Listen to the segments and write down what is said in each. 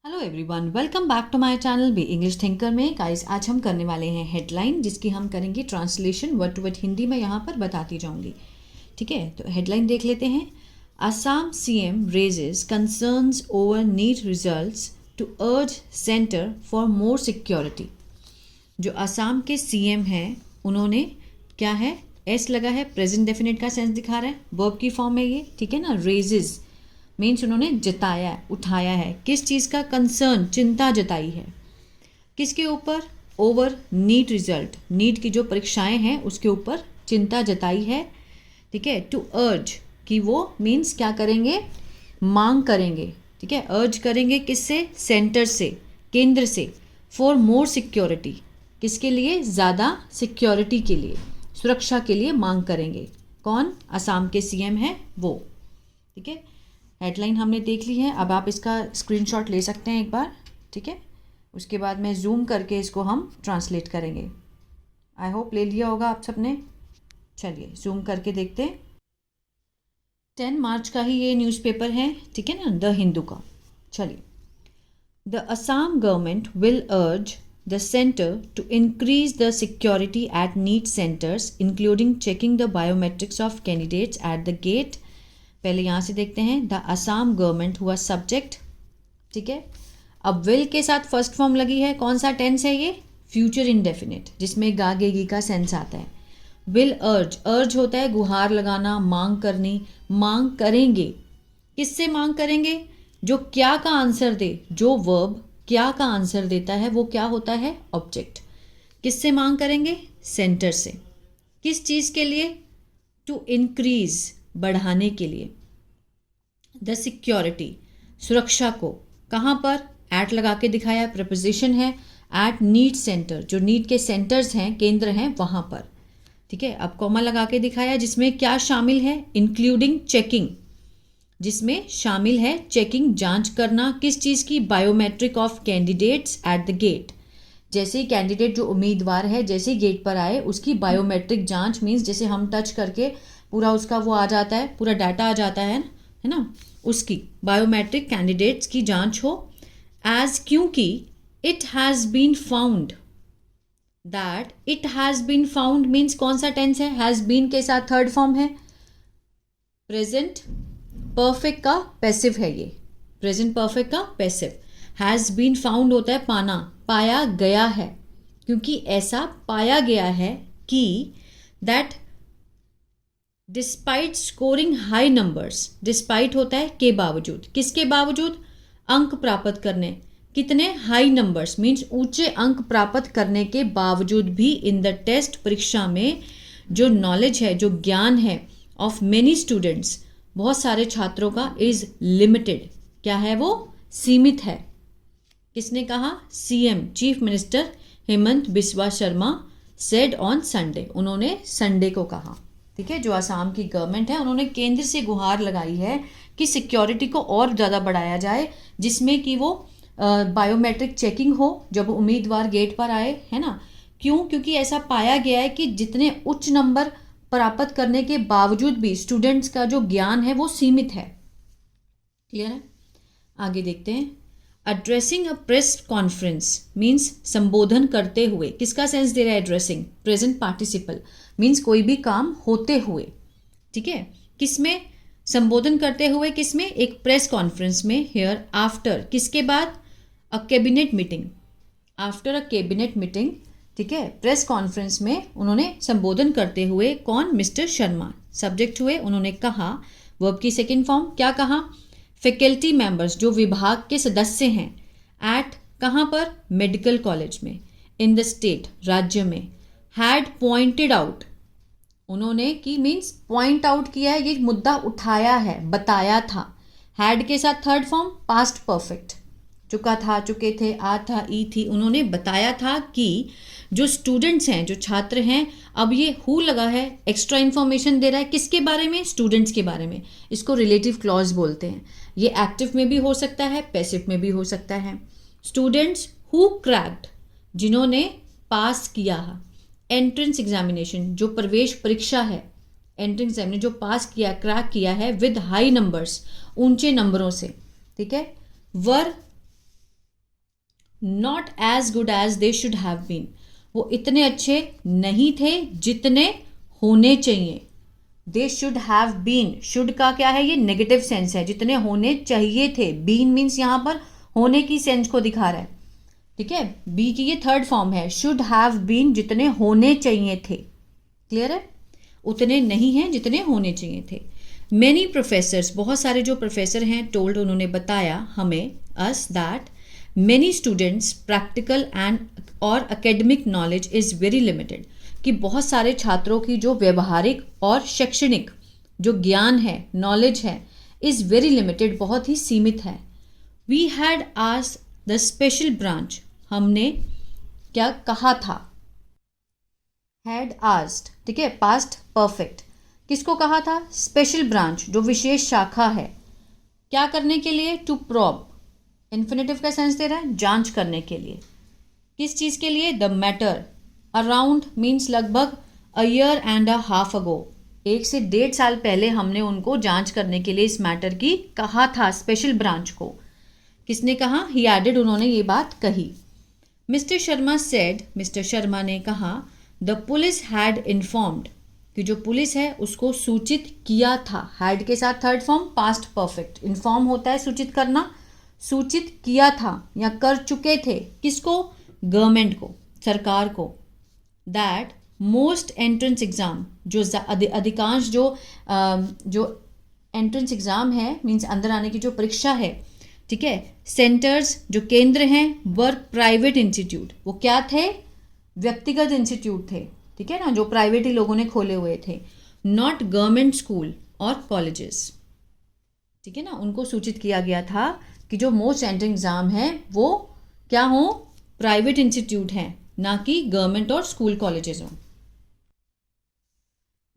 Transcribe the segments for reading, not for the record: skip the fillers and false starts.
Hello everyone, welcome back to my channel be English thinker में। Guys, आज हम करने वाले हैं हेडलाइन, जिसकी हम करेंगे translation word to word Hindi में यहाँ पर बताती जाऊंगी। ठीक है, तो हेडलाइन देख लेते हैं। Assam CM raises concerns over NEET results to urge centre for more security. जो असम के सीएम हैं उन्होंने क्या है, एस लगा है, प्रेजेंट डेफिनेट का सेंस दिखा रहा है, वर्ब की फॉर्म में ये। ठीक है ना, रेजेस मीन्स उन्होंने जताया, उठाया है। किस चीज़ का कंसर्न, चिंता जताई है किसके ऊपर? ओवर नीट रिजल्ट, नीट की जो परीक्षाएं हैं उसके ऊपर चिंता जताई है। ठीक है, टू अर्ज कि वो मीन्स क्या करेंगे, मांग करेंगे। ठीक है, अर्ज करेंगे किससे? सेंटर से, केंद्र से। फॉर मोर सिक्योरिटी, किसके लिए? ज़्यादा सिक्योरिटी के लिए, सुरक्षा के लिए मांग करेंगे। कौन? असम के सीएम है वो। ठीक है, हेडलाइन हमने देख ली है। अब आप इसका स्क्रीनशॉट ले सकते हैं एक बार। ठीक है, उसके बाद में जूम करके इसको हम ट्रांसलेट करेंगे। आई होप ले लिया होगा आप सबने। चलिए जूम करके देखते हैं। 10 मार्च का ही ये न्यूज़पेपर है, ठीक है ना, द हिंदू का। चलिए, the Assam government will urge the centre to increase the security at NEET centres including checking the biometrics of candidates at the gate. पहले यहाँ से देखते हैं, द असम गवर्नमेंट हुआ सब्जेक्ट। ठीक है, अब विल के साथ फर्स्ट फॉर्म लगी है। कौन सा टेंस है ये? फ्यूचर इंडेफिनिट, जिसमें गागेगी का सेंस आता है। विल अर्ज, अर्ज होता है गुहार लगाना, मांग करनी, मांग करेंगे। किससे मांग करेंगे? जो क्या का आंसर दे, जो वर्ब क्या का आंसर देता है वो क्या होता है? ऑब्जेक्ट। किससे मांग करेंगे? सेंटर से। किस चीज़ के लिए? टू इंक्रीज, बढ़ाने के लिए। द सिक्योरिटी, सुरक्षा को। कहाँ पर? एट लगा के दिखाया, प्रपोजिशन है। एट नीट सेंटर, जो नीट के सेंटर्स हैं, केंद्र हैं, वहाँ पर। ठीक है, अब कॉमा लगा के दिखाया, जिसमें क्या शामिल है? इंक्लूडिंग चेकिंग, जिसमें शामिल है चेकिंग, जांच करना। किस चीज़ की? Biometric of candidates at the gate. जैसे ही कैंडिडेट जो उम्मीदवार है जैसे ही गेट पर आए, उसकी बायोमेट्रिक जांच, मीन्स जैसे हम टच करके पूरा उसका वो आ जाता है, पूरा डाटा आ जाता है ना, उसकी बायोमेट्रिक कैंडिडेट्स की जांच हो। एज, क्योंकि it has been found that, it has been found means कौन सा टेंस है? हैज़ बीन के साथ थर्ड फॉर्म है, प्रेजेंट परफेक्ट का पैसिव है ये, प्रेजेंट परफेक्ट का पैसिव। हैज़ बीन फाउंड होता है पाना, पाया गया है। क्योंकि ऐसा पाया गया है कि that despite scoring high numbers, despite होता है के बावजूद, किसके बावजूद? अंक प्राप्त करने, कितने? हाई नंबर्स मीन्स ऊंचे अंक प्राप्त करने के बावजूद भी इन द टेस्ट, परीक्षा में जो नॉलेज है, जो ज्ञान है, ऑफ मेनी स्टूडेंट्स, बहुत सारे छात्रों का, इज लिमिटेड, क्या है वो? सीमित है। किसने कहा? CM, chief minister Hemant Biswa Sharma said on Sunday, उन्होंने संडे को कहा। ठीक है, जो असम की गवर्नमेंट है उन्होंने केंद्र से गुहार लगाई है कि सिक्योरिटी को और ज़्यादा बढ़ाया जाए, जिसमें कि वो बायोमेट्रिक चेकिंग हो जब उम्मीदवार गेट पर आए, है ना। क्यों? क्योंकि ऐसा पाया गया है कि जितने उच्च नंबर प्राप्त करने के बावजूद भी स्टूडेंट्स का जो ज्ञान है वो सीमित है। क्लियर है? आगे देखते हैं। Addressing a press conference means संबोधन करते हुए, किसका सेंस दे रहा है? एड्रेसिंग, प्रेजेंट पार्टिसिपल मीन्स कोई भी काम होते हुए। ठीक है, किसमें? संबोधन करते हुए, किसमें? एक प्रेस कॉन्फ्रेंस में। हेयर, आफ्टर, किसके बाद? अ cabinet meeting, after a cabinet meeting. ठीक है, प्रेस कॉन्फ्रेंस में उन्होंने संबोधन करते हुए, कौन? मिस्टर शर्मा सब्जेक्ट हुए। उन्होंने कहा, वर्ब की सेकेंड फॉर्म, क्या कहा? फैकल्टी मेंबर्स, जो विभाग के सदस्य हैं, एट, कहाँ पर? मेडिकल कॉलेज में, इन द स्टेट, राज्य में। हैड पॉइंटेड आउट, उन्होंने की मीन्स पॉइंट आउट किया है, ये मुद्दा उठाया है, बताया था। हैड के साथ थर्ड फॉर्म, पास्ट परफेक्ट, चुका था, चुके थे, आ था, ई थी। उन्होंने बताया था कि जो स्टूडेंट्स हैं, जो छात्र हैं, अब ये हु लगा है, एक्स्ट्रा इन्फॉर्मेशन दे रहा है, किसके बारे में? स्टूडेंट्स के बारे में। इसको रिलेटिव क्लॉज बोलते हैं। ये एक्टिव में भी हो सकता है, पैसिव में भी हो सकता है। स्टूडेंट्स हु क्रैक्ड, जिन्होंने पास किया। एंट्रेंस एग्जामिनेशन, जो प्रवेश परीक्षा है, एंट्रेंस एग्जामिनेशन जो पास किया, क्रैक किया है, विद हाई नंबर्स, ऊंचे नंबरों से। ठीक है, were not as good as they should have been, वो इतने अच्छे नहीं थे जितने होने चाहिए। They should have been, should का क्या है, ये नेगेटिव सेंस है, जितने होने चाहिए थे। बीन मीन्स यहाँ पर होने की सेंस को दिखा रहा है, ठीक है। बी की ये थर्ड फॉर्म है, शुड हैव बीन, जितने होने चाहिए थे। क्लियर है, उतने नहीं हैं जितने होने चाहिए थे। मेनी प्रोफेसर्स, बहुत सारे जो प्रोफेसर हैं, टोल्ड, उन्होंने बताया हमें, us, that many students practical and और academic knowledge is very limited, कि बहुत सारे छात्रों की जो व्यवहारिक और शैक्षणिक जो ज्ञान है, नॉलेज है, इज़ वेरी लिमिटेड, बहुत ही सीमित है। We had asked the special branch, हमने क्या कहा था, हैड आस्क्ड, ठीक है, पास्ट परफेक्ट, किसको कहा था, स्पेशल ब्रांच, जो विशेष शाखा है, क्या करने के लिए, टू प्रॉब, इन्फिनेटिव का सेंस दे रहा है, जांच करने के लिए। किस चीज़ के लिए, द मैटर, अराउंड मीन्स लगभग, a year and a half अगो, 1 से 1.5 साल पहले हमने उनको जांच करने के लिए इस मैटर की कहा था, स्पेशल ब्रांच को। किसने कहा, ही एडेड, उन्होंने ये बात कही। Mister Sharma said, mister Sharma ने कहा, द पुलिस हैड इन्फॉर्म्ड, कि जो पुलिस है उसको सूचित किया था। हैड के साथ third form, past perfect, inform होता है सूचित करना, सूचित किया था या कर चुके थे, किसको, गवर्नमेंट को, सरकार को। दैट मोस्ट एंट्रेंस एग्जाम, जो अधिकांश जो एंट्रेंस एग्जाम है, मीन्स अंदर आने की जो परीक्षा है, ठीक है, सेंटर्स, जो केंद्र हैं, वर प्राइवेट इंस्टीट्यूट, वो क्या थे, व्यक्तिगत इंस्टीट्यूट थे, ठीक है ना, जो प्राइवेट ही लोगों ने खोले हुए थे। नॉट गवर्नमेंट स्कूल और कॉलेजेस, ठीक है ना, उनको सूचित किया गया था कि जो मोस्ट एंट्रेंस एग्जाम है वो क्या हो, प्राइवेट इंस्टीट्यूट हैं, ना कि गवर्नमेंट और स्कूल कॉलेजेस हों।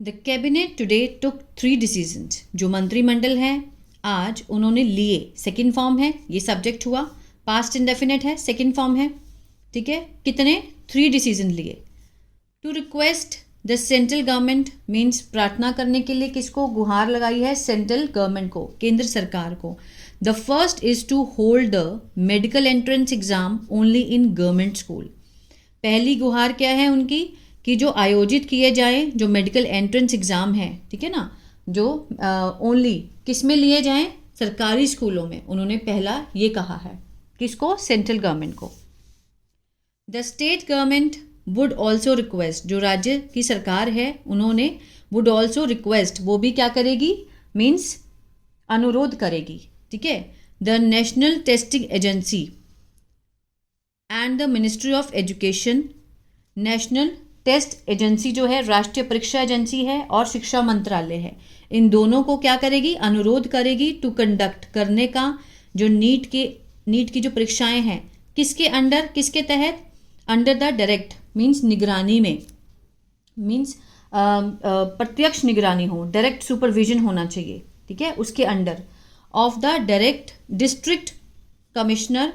The cabinet today took 3 decisions, जो मंत्रिमंडल है आज उन्होंने लिए, सेकेंड फॉर्म है, ये सब्जेक्ट हुआ, पास्ट इंडेफिनेट है, सेकेंड फॉर्म है, ठीक है। कितने, 3 डिसीजन लिए। To request the central government means प्रार्थना करने के लिए, किसको, गुहार लगाई है सेंट्रल गवर्नमेंट को, केंद्र सरकार को। The first is to hold the medical entrance exam only in government school, पहली गुहार क्या है उनकी, कि जो आयोजित किए जाए जो मेडिकल एंट्रेंस एग्जाम है, ठीक है ना, जो ओनली किस में लिए जाएं, सरकारी स्कूलों में, उन्होंने पहला ये कहा है, किसको, सेंट्रल गवर्नमेंट को। The state government would also request, जो राज्य की सरकार है उन्होंने वुड ऑल्सो रिक्वेस्ट, वो भी क्या करेगी, मीन्स अनुरोध करेगी, ठीक है। The national testing agency and the ministry of education, national test agency जो है राष्ट्रीय परीक्षा एजेंसी है और शिक्षा मंत्रालय है, इन दोनों को क्या करेगी, अनुरोध करेगी, टू कंडक्ट, करने का, जो नीट की जो परीक्षाएं हैं, किसके अंडर, किसके तहत, अंडर द डायरेक्ट मीन्स निगरानी में, मीन्स प्रत्यक्ष निगरानी हो, डायरेक्ट सुपरविजन होना चाहिए, ठीक है, उसके under, of the direct district commissioner,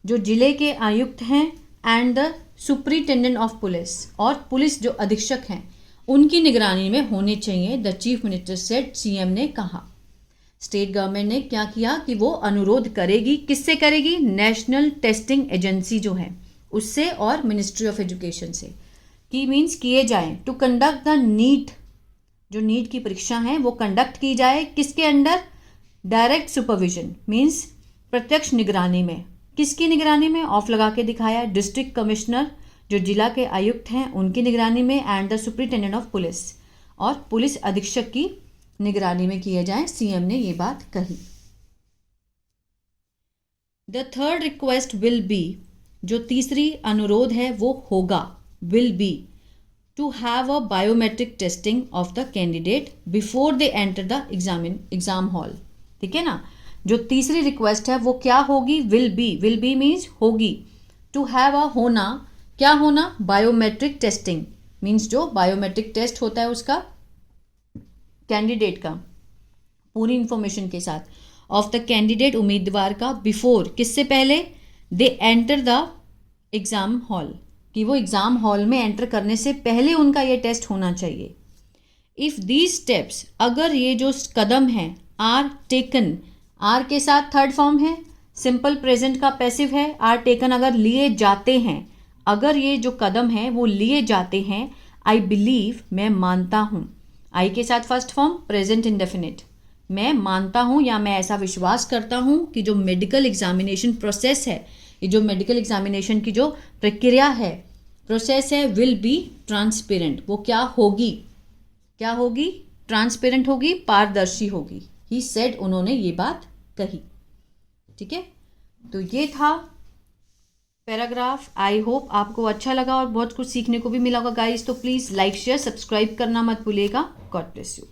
जो जिले के आयुक्त हैं, and the superintendent of police, और पुलिस जो अधीक्षक हैं उनकी निगरानी में होने चाहिए। The chief minister said, CM ने कहा। स्टेट गवर्नमेंट ने क्या किया कि वो अनुरोध करेगी, किससे करेगी, नेशनल टेस्टिंग एजेंसी जो है उससे और मिनिस्ट्री ऑफ एजुकेशन से, की मीन्स किए जाएं, टू कंडक्ट द नीट, जो नीट की परीक्षा है वो कंडक्ट की जाए, किसके अंडर, डायरेक्ट सुपरविजन मीन्स प्रत्यक्ष निगरानी में, किसकी निगरानी में, ऑफ लगा के दिखाया, डिस्ट्रिक्ट कमिश्नर जो जिला के आयुक्त हैं उनकी निगरानी में, and the superintendent of police, और पुलिस अधीक्षक की निगरानी में किए जाएं, सीएम ने ये बात कही। The third request will be, जो तीसरी अनुरोध है वो होगा, will be, to have a biometric testing of the candidate before they enter the exam hall, ठीक है ना। जो तीसरी रिक्वेस्ट है वो क्या होगी, विल बी मीन्स होगी, टू हैव अ होना, क्या होना, बायोमेट्रिक टेस्टिंग मीन्स जो बायोमेट्रिक टेस्ट होता है उसका, कैंडिडेट का पूरी इंफॉर्मेशन के साथ, ऑफ द कैंडिडेट उम्मीदवार का, बिफोर किससे पहले, दे एंटर द एग्जाम हॉल, कि वो एग्जाम हॉल में एंटर करने से पहले उनका ये टेस्ट होना चाहिए। इफ़ दीज स्टेप्स, अगर ये जो कदम हैं, आर टेकन, आर के साथ थर्ड फॉर्म है, सिंपल प्रेजेंट का पैसिव है आर टेकन, अगर लिए जाते हैं, अगर ये जो कदम है वो लिए जाते हैं। आई बिलीव, मैं मानता हूँ। आई के साथ फर्स्ट फॉर्म प्रेजेंट इंडेफिनिट, मैं मानता हूँ या मैं ऐसा विश्वास करता हूँ कि जो मेडिकल एग्जामिनेशन प्रोसेस है, ये जो मेडिकल एग्जामिनेशन की जो प्रक्रिया है, प्रोसेस है, विल बी ट्रांसपेरेंट, वो क्या होगी, क्या होगी, ट्रांसपेरेंट होगी, पारदर्शी होगी। ही सेड, उन्होंने ये बात कही। ठीक है, तो ये था पैराग्राफ। आई होप आपको अच्छा लगा और बहुत कुछ सीखने को भी मिला होगा गाइस। तो प्लीज़ लाइक शेयर सब्सक्राइब करना मत भूलिएगा। God bless you.